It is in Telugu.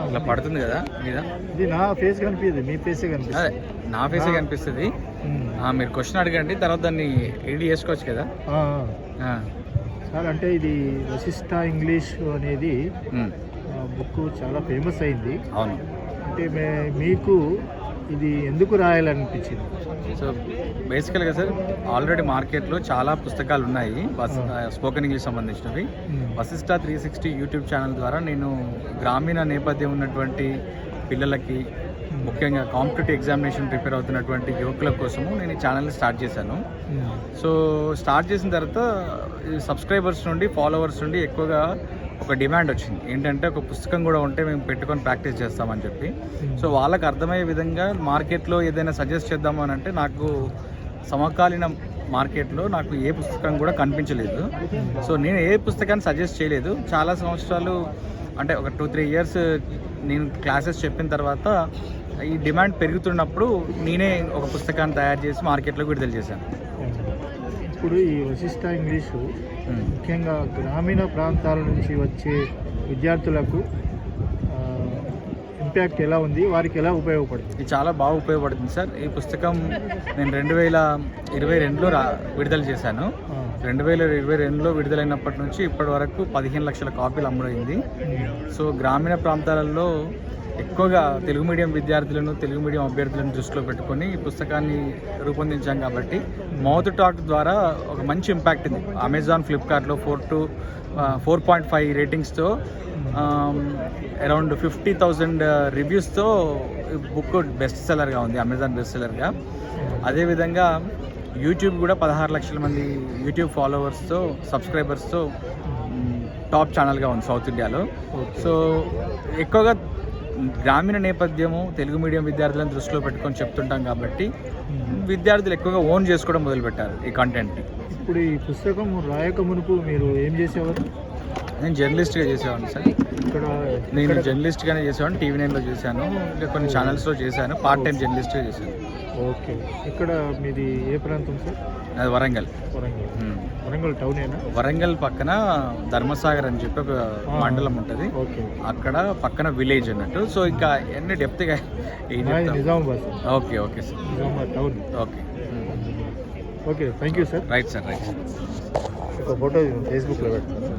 ఇట్లా పడుతుంది కదా మీద. ఇది నా ఫేస్ కనిపించదు, మీ ఫేసే కనిపిస్తుంది. అదే నా ఫేసే కనిపిస్తుంది. మీరు క్వశ్చన్ అడగండి, తర్వాత దాన్ని ఎడిట్ చేసుకోవచ్చు కదా సార్. అంటే ఇది వశిష్ఠ ఇంగ్లీష్ అనేది బుక్ చాలా ఫేమస్ అయింది. అవును. అంటే మీకు ఇది ఎందుకు రాయాలనిపించింది? సో బేసికల్గా సార్, ఆల్రెడీ మార్కెట్లో చాలా పుస్తకాలు ఉన్నాయి స్పోకెన్ ఇంగ్లీష్ సంబంధించినవి. వశిష్ఠ 360 యూట్యూబ్ ఛానల్ ద్వారా నేను గ్రామీణ నేపథ్యం ఉన్నటువంటి పిల్లలకి, ముఖ్యంగా కాంపిటేటివ్ ఎగ్జామినేషన్ ప్రిపేర్ అవుతున్నటువంటి యువకుల కోసము నేను ఈ ఛానల్ని స్టార్ట్ చేశాను. సో స్టార్ట్ చేసిన తర్వాత సబ్స్క్రైబర్స్ నుండి, ఫాలోవర్స్ నుండి ఎక్కువగా ఒక డిమాండ్ వచ్చింది. ఏంటంటే ఒక పుస్తకం కూడా ఉంటే మేము పెట్టుకొని ప్రాక్టీస్ చేస్తామని చెప్పి. సో వాళ్ళకి అర్థమయ్యే విధంగా మార్కెట్లో ఏదైనా సజెస్ట్ చేద్దాము అని అంటే, నాకు సమకాలీన మార్కెట్లో నాకు ఏ పుస్తకం కూడా కనిపించలేదు. సో నేను ఏ పుస్తకాన్ని సజెస్ట్ చేయలేదు. చాలా సంవత్సరాలు, అంటే ఒక 2-3 ఇయర్స్ నేను క్లాసెస్ చెప్పిన తర్వాత ఈ డిమాండ్ పెరుగుతున్నప్పుడు నేనే ఒక పుస్తకాన్ని తయారు చేసి మార్కెట్లోకి విడుదల చేశాను. ఇప్పుడు ఈ వశిష్ఠ ఇంగ్లీషు ముఖ్యంగా గ్రామీణ ప్రాంతాల నుంచి వచ్చే విద్యార్థులకు ఇంపాక్ట్ ఎలా ఉంది, వారికి ఎలా ఉపయోగపడుతుంది? ఇది చాలా బాగా ఉపయోగపడుతుంది సార్. ఈ పుస్తకం నేను 2022లో విడుదల చేశాను. 2022లో విడుదలైనప్పటి నుంచి ఇప్పటి వరకు 15 లక్షల కాపీలు అమ్ముడైంది. సో గ్రామీణ ప్రాంతాలలో ఎక్కువగా తెలుగు మీడియం విద్యార్థులను, తెలుగు మీడియం అభ్యర్థులను దృష్టిలో పెట్టుకొని ఈ పుస్తకాన్ని రూపొందించాం. కాబట్టి మౌత్ టాక్ ద్వారా ఒక మంచి ఇంపాక్ట్ ఉంది. అమెజాన్, ఫ్లిప్కార్ట్లో 4.5 రేటింగ్స్తో, అరౌండ్ 50,000 రివ్యూస్తో బుక్ బెస్ట్ సెల్లర్గా ఉంది, అమెజాన్ బెస్ట్ సెల్లర్గా. అదేవిధంగా యూట్యూబ్ కూడా 16 లక్షల మంది యూట్యూబ్ ఫాలోవర్స్తో, సబ్స్క్రైబర్స్తో టాప్ ఛానల్గా ఉంది సౌత్ ఇండియాలో. సో ఎక్కువగా గ్రామీణ నేపథ్యము, తెలుగు మీడియం విద్యార్థులను దృష్టిలో పెట్టుకొని చెప్తుంటాం కాబట్టి విద్యార్థులు ఎక్కువగా ఓన్ చేసుకోవడం మొదలుపెట్టారు ఈ కంటెంట్ని. ఇప్పుడు ఈ పుస్తకం రాయక మునుపు మీరు ఏం చేసేవారు? నేను జర్నలిస్ట్గా చేసేవాడిని సార్. నేను జర్నలిస్ట్గానే చేసేవాడిని. టీవీ9లో చేశాను, ఇంకా కొన్ని ఛానల్స్లో చేశాను. పార్ట్ టైం జర్నలిస్ట్గా చేశాను. ఓకే. ఇక్కడ మీది ఏ ప్రాంతం సార్? అది వరంగల్. వరంగల్ టౌనేనా? వరంగల్ పక్కన ధర్మసాగర్ అని చెప్పి ఒక మండలం ఉంటుంది, అక్కడ పక్కన విలేజ్ అన్నట్టు. సో ఇంకా ఎన్ని డెప్త్గా Nizamabad. Okay okay sir, Nizamabad town. Okay okay, thank you sir. Right sir, right sir. ఒక ఫోటో ఫేస్బుక్లో పెడతాను.